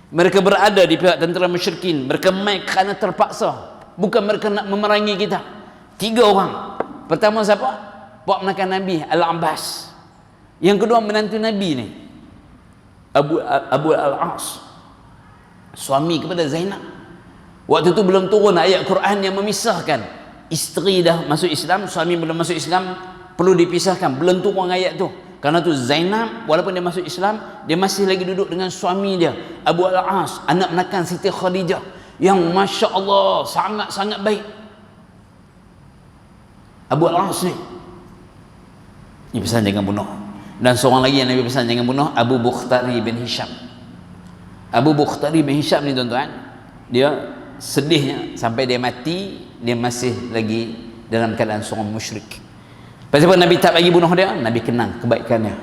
Mereka berada di pihak tentera musyrikin, mereka mai kerana terpaksa, bukan mereka nak memerangi kita. 3 orang. Pertama siapa? Pak menakan Nabi Al-Abbas. Yang kedua menantu Nabi ni Abu Al-As, suami kepada Zainab. Waktu tu belum turun ayat Quran yang memisahkan isteri dah masuk Islam, suami belum masuk Islam, perlu dipisahkan. Belum turun ayat tu. Karena tu Zainab walaupun dia masuk Islam, dia masih lagi duduk dengan suami dia Abu Al-As, anak menakan Siti Khadijah, yang Masya Allah sangat-sangat baik. Abu Al-As ni pesan jangan bunuh. Dan seorang lagi yang Nabi pesan jangan bunuh, Abu Bukhtari bin Hisham. Abu Bukhtari bin Hisham ni tuan-tuan, dia sedihnya sampai dia mati, dia masih lagi dalam keadaan seorang musyrik. Pasal Nabi tak bagi bunuh dia, Nabi kenang kebaikannya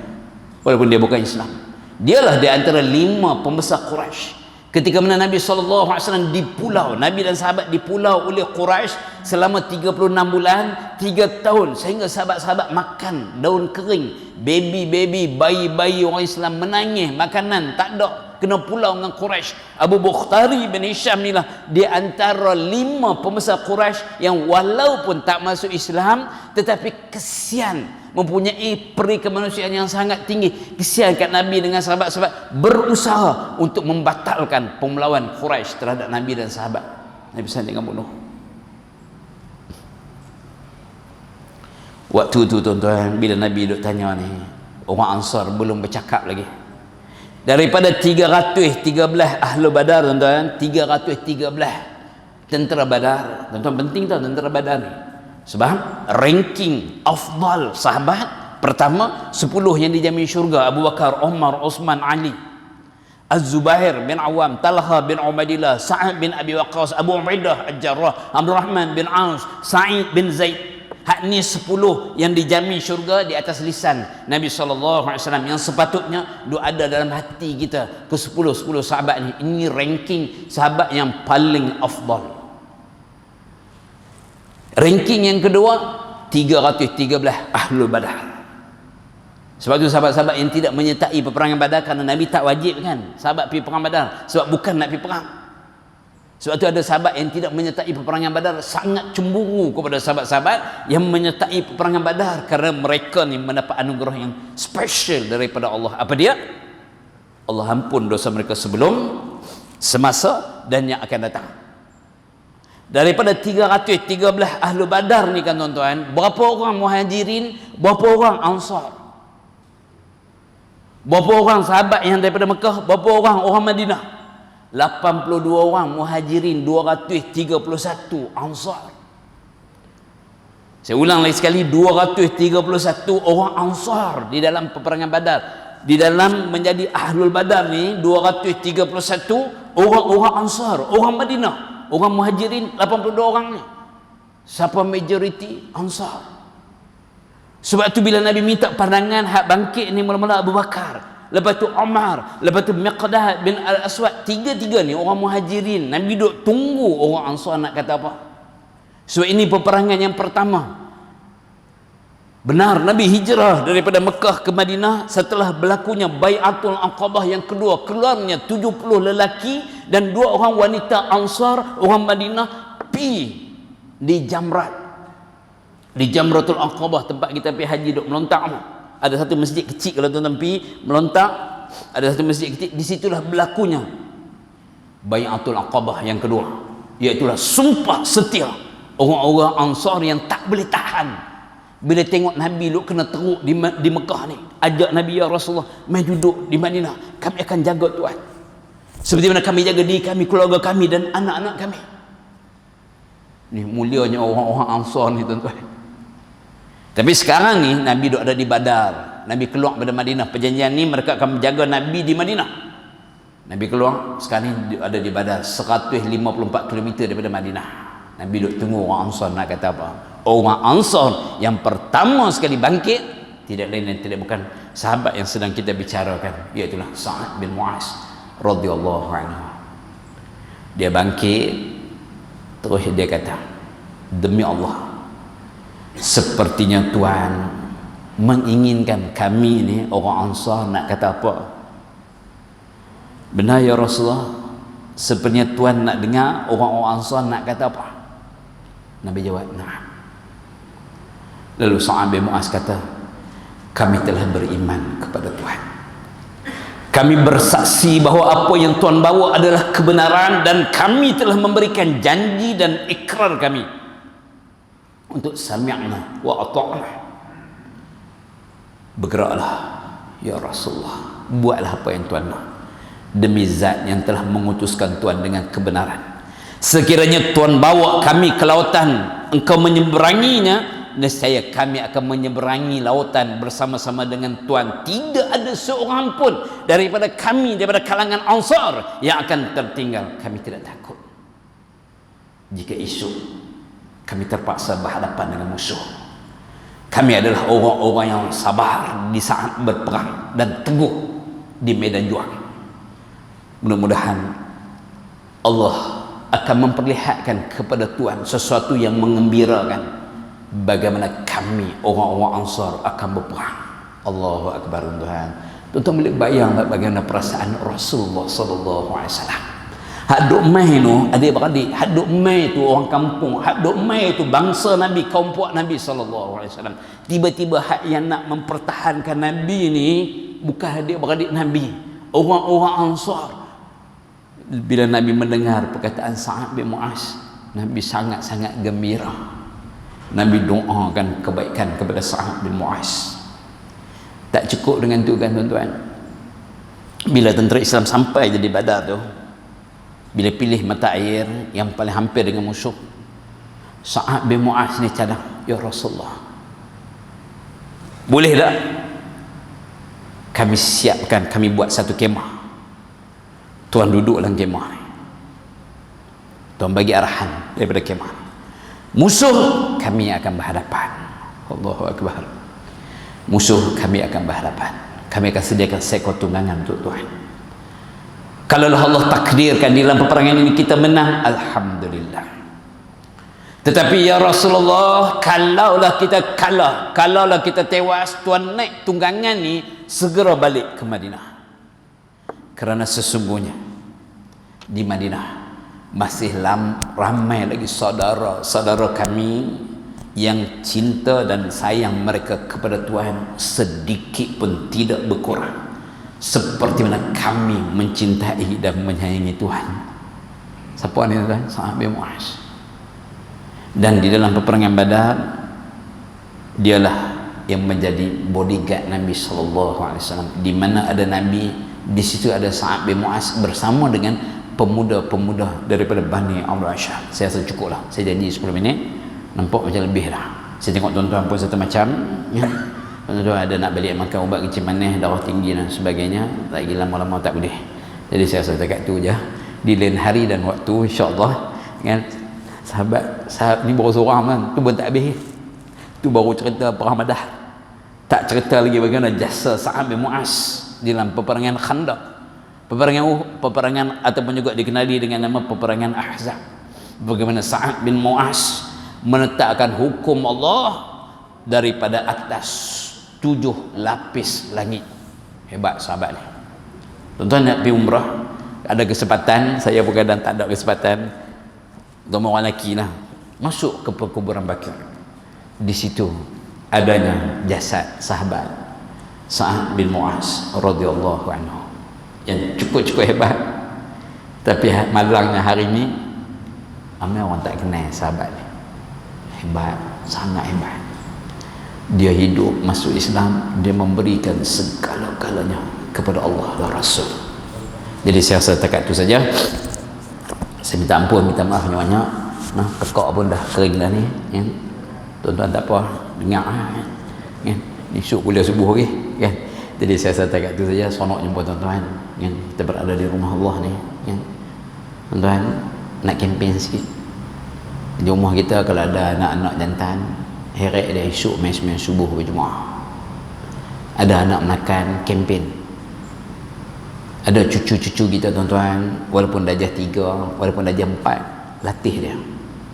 walaupun dia bukan Islam. Dialah di antara 5 pembesar Quraisy. Ketika mana Nabi SAW di pulau, Nabi dan sahabat di pulau oleh Quraisy selama 36 bulan, 3 tahun, sehingga sahabat-sahabat makan daun kering, baby-baby, bayi-bayi orang Islam menangis, makanan tak ada, kena pulau dengan Quraisy. Abu Bukhtari bin Hisham ni lah di antara 5 pembesar Quraisy yang walaupun tak masuk Islam tetapi kesian, mempunyai peri kemanusiaan yang sangat tinggi, kesian kat Nabi dengan sahabat-sahabat, berusaha untuk membatalkan pemelawan Quraisy terhadap Nabi dan sahabat. Nabi pesan jangan bunuh. Waktu tu tuan-tuan, bila Nabi duk tanya ni, orang Ansar belum bercakap lagi. Daripada 313 ahlu Badar tuan-tuan, 313 tentera Badar. Tuan-tuan penting tau tentera Badar ni. Sebab ranking afdal sahabat, pertama 10 yang dijamin syurga, Abu Bakar, Umar, Uthman, Ali, Az-Zubair bin Awam, Talha bin Ubaidillah, Sa'ad bin Abi Waqqas, Abu Ubaidah Al-Jarrah, Abdul Rahman bin Auf, Sa'id bin Zaid. Hak ni 10 yang dijamin syurga di atas lisan Nabi SAW, yang sepatutnya ada dalam hati kita. Ke 10 sahabat ni, ini ranking sahabat yang paling afdal. Ranking yang kedua 313 Ahlul Badar. Sebab itu sahabat-sahabat yang tidak menyertai peperangan Badar, kerana Nabi tak wajib kan sahabat pergi perang Badar, sebab bukan nak pergi perang. Sebab itu ada sahabat yang tidak menyertai peperangan Badar sangat cemburu kepada sahabat-sahabat yang menyertai peperangan Badar, kerana mereka ni mendapat anugerah yang special daripada Allah. Apa dia? Allah ampun dosa mereka sebelum, semasa dan yang akan datang. Daripada 313 Ahlul Badar ni kan tuan-tuan, berapa orang Muhajirin, berapa orang Ansar? Berapa orang sahabat yang daripada Mekah, berapa orang Madinah? 82 orang Muhajirin, 231 Ansar. Saya ulang lagi sekali, 231 orang Ansar di dalam peperangan Badar. Di dalam menjadi Ahlul Badar ni 231 orang-orang Ansar, orang Madinah, orang Muhajirin 82 orang ni. Siapa majoriti? Ansar. Sebab tu bila Nabi minta pandangan hak bangkit ni, mula-mula Abu Bakar, lepas tu Umar, lepas tu Miqdad bin Al-Aswad, tiga-tiga ni orang Muhajirin. Nabi duduk tunggu orang Ansar nak kata apa. Sebab ini peperangan yang pertama. Benar Nabi hijrah daripada Mekah ke Madinah setelah berlakunya Bai'atul Aqabah yang kedua. Keluarnya 70 lelaki dan 2 orang wanita Ansar, orang Madinah, pi di Jamrat, di Jamratul Aqabah, tempat kita pergi haji duk melontak. Ada satu masjid kecil, kalau tuan-tuan pergi melontak, ada satu masjid kecil, di situlah berlakunya Bai'atul Aqabah yang kedua, iaitulah sumpah setia orang-orang Ansar yang tak boleh tahan bila tengok Nabi lu kena teruk di Mekah ni. Ajak Nabi, ya Rasulullah, mai duduk di Madinah, kami akan jaga Tuhan seperti mana kami jaga diri kami, keluarga kami dan anak-anak kami. Ni mulianya orang-orang Ansar ni tuan-tuan. Tapi sekarang ni Nabi duduk ada di Badar, Nabi keluar pada Madinah. Perjanjian ni mereka akan menjaga Nabi di Madinah. Nabi keluar, sekarang ni ada di Badar, 154 km daripada Madinah. Nabi duduk tunggu orang Ansar nak kata apa. Orang Ansar yang pertama sekali bangkit tidak lain dan tidak bukan sahabat yang sedang kita bicarakan, iaitulah Sa'ad bin Mu'az radhiyallahu anhu. Dia bangkit, terus dia kata, demi Allah, sepertinya Tuhan menginginkan kami ni orang Ansar nak kata apa. Benar ya Rasulullah, sepertinya Tuhan nak dengar orang-orang Ansar nak kata apa. Nabi jawab, nah. Lalu Sa'ad bin Mu'az kata, kami telah beriman kepada Tuhan, kami bersaksi bahawa apa yang Tuhan bawa adalah kebenaran, dan kami telah memberikan janji dan ikrar kami untuk sami'na wa ata'na. Bergeraklah ya Rasulullah, buatlah apa yang Tuhan nak, demi zat yang telah mengutuskan Tuhan dengan kebenaran. Sekiranya Tuhan bawa kami ke lautan, engkau menyeberanginya, nescaya kami akan menyeberangi lautan bersama-sama dengan Tuhan. Tidak ada seorang pun daripada kami, daripada kalangan Ansar yang akan tertinggal. Kami tidak takut jika esok kami terpaksa berhadapan dengan musuh. Kami adalah orang-orang yang sabar di saat berperang dan teguh di medan juang. Mudah-mudahan Allah akan memperlihatkan kepada Tuhan sesuatu yang mengembirakan, bagaimana kami orang-orang Ansar akan berperang. Allahu Akbar Tuhan. Tuan-tuan boleh bayang tak bagaimana perasaan Rasulullah sallallahu alaihi wasallam. Hak duk mai tu adik-beradik, hak duk mai tu orang kampung, hak duk mai tu bangsa Nabi, kaum puak Nabi sallallahu alaihi wasallam. Tiba-tiba hak yang nak mempertahankan Nabi ni bukan adik-beradik Nabi, orang-orang Ansar. Bila Nabi mendengar perkataan Sa'ad bin Mu'az, Nabi sangat-sangat gembira. Nabi doakan kebaikan kepada Sa'ad bin Mu'az. Tak cukup dengan tu kan tuan-tuan. Bila tentera Islam sampai jadi Badar tu, bila pilih mata air yang paling hampir dengan musuh, Sa'ad bin Mu'az ni cadang, ya Rasulullah, boleh tak kami siapkan, kami buat satu kemah, Tuan duduk dalam kemah ni, Tuan bagi arahan daripada kemah ni, musuh kami akan berhadapan. Allahu Akbar. Musuh kami akan berhadapan, kami akan sediakan seekor tunggangan untuk Tuhan. Kalau Allah takdirkan di dalam peperangan ini kita menang, alhamdulillah. Tetapi ya Rasulullah, kalaulah kita kalah, kalaulah kita tewas, tuan naik tunggangan ni segera balik ke Madinah. Kerana sesungguhnya di Madinah masih ramai lagi saudara-saudara kami yang cinta dan sayang mereka kepada Tuhan sedikit pun tidak berkurang, seperti mana kami mencintai dan menyayangi Tuhan. Siapa ni tuan? Sa'ad bin Mu'az. Dan di dalam peperangan Badar dialah yang menjadi bodyguard Nabi SAW. Di mana ada Nabi, di situ ada Sa'ad bin Mu'az bersama dengan pemuda-pemuda daripada Bani Abdul Asyar. Saya rasa cukup lah, saya janji 10 minit. Nampak macam lebih lah. Saya tengok tuan-tuan pun satu macam ya. Tuan-tuan ada nak balik makan ubat kecil manis, darah tinggi dan sebagainya, lagi lama-lama tak boleh. Jadi saya rasa dekat tu je, di lain hari dan waktu insya-Allah kan. Sahabat ni baru seorang kan, tu pun tak habis. Tu baru cerita perang Badar. Tak cerita lagi bagaimana jasa Sa'ad bin Mu'az dalam peperangan Khandaq, peperangan ataupun juga dikenali dengan nama peperangan Ahzab. Bagaimana Sa'ad bin Mu'az menetapkan hukum Allah daripada atas 7 lapis langit. Hebat sahabat ni. Tuan-tuan nak pergi umrah, ada kesempatan, saya pun kadang tak ada kesempatan, untuk orang lelaki lah, masuk ke perkuburan Baqi'. Di situ adanya jasad sahabat Sa'ad bin Mu'az radhiyallahu anhu yang cukup hebat. Tapi malangnya hari ni ramai orang tak kenal sahabat ni. Hebat, sangat hebat. Dia hidup masuk Islam, dia memberikan segala-galanya kepada Allah dan Rasul. Jadi saya rasa dekat tu saja. Saya minta ampun, minta maaf banyak-banyak. Nah, tekak pun dah kering dah ni kan. Tuan-tuan tak apa, dengar kan. Esok kuliah subuh lagi kan. Jadi saya rasa dekat tu saja. Sonok jumpa tuan-tuan kan. Kita berada di rumah Allah ni kan. Tuan-tuan nak kempen sikit. Di rumah kita kalau ada anak-anak jantan, heret dia esok main sembahyang subuh berjemaah. Ada anak menakan, kempen. Ada cucu-cucu kita tuan-tuan, walaupun darjah 3, walaupun darjah 4, latih dia,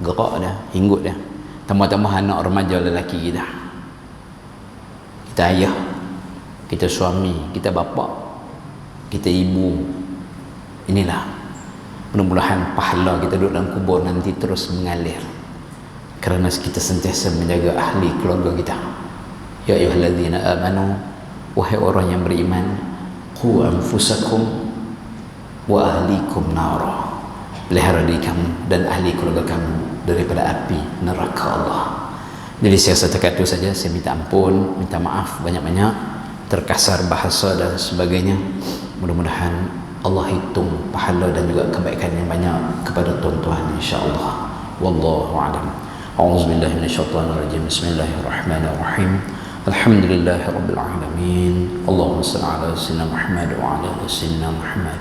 gerak dia, hinggut dia. Tambah-tambah anak remaja lelaki kita. Kita ayah, kita suami, kita bapa, kita ibu. Inilah mudah-mudahan pahala kita duduk dalam kubur nanti terus mengalir, kerana kita sentiasa menjaga ahli keluarga kita. Ya ayyuhalladzina amanu, wahai orang yang beriman, qu anfusakum wa ahlikum nara, pelihara diri kamu dan ahli keluarga kamu daripada api neraka Allah. Jadi saya setakat itu saja. Saya minta ampun, minta maaf banyak-banyak, terkasar bahasa dan sebagainya. Mudah-mudahan Allah hitung pahala dan juga kebaikan yang banyak kepada tuan-tuan insya-Allah. Wallahu a'lam. A'udzubillahi minasyaitonirrajim. Bismillahirrahmanirrahim. Alhamdulillahi rabbil alamin. Allahumma shalli ala sayyidina Muhammad wa ala ali sayyidina Muhammad.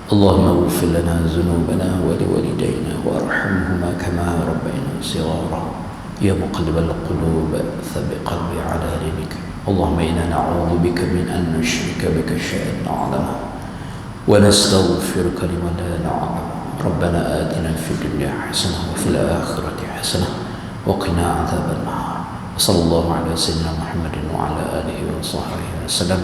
Allahumma ighfir lana dhunubana wa liwalidayna warhamhuma kama rabbayana shighara. Ya muqallibal qulub thabbit qalbi ala dinik. Allahumma inna na'udzu bika min an nushrika bika syai'an na'lamu wa nastaghfiruka lima la na'lamu. Rabbana atina fid dunya hasanah wa fil akhirati hasanah wa qina adzaban nar. Sallallahu ala sayyidina Muhammadin wa ala alihi wa sahbihi wasallam.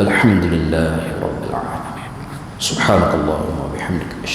Walhamdulillahi rabbil alamin. Subhanakallahumma wa bihamdika.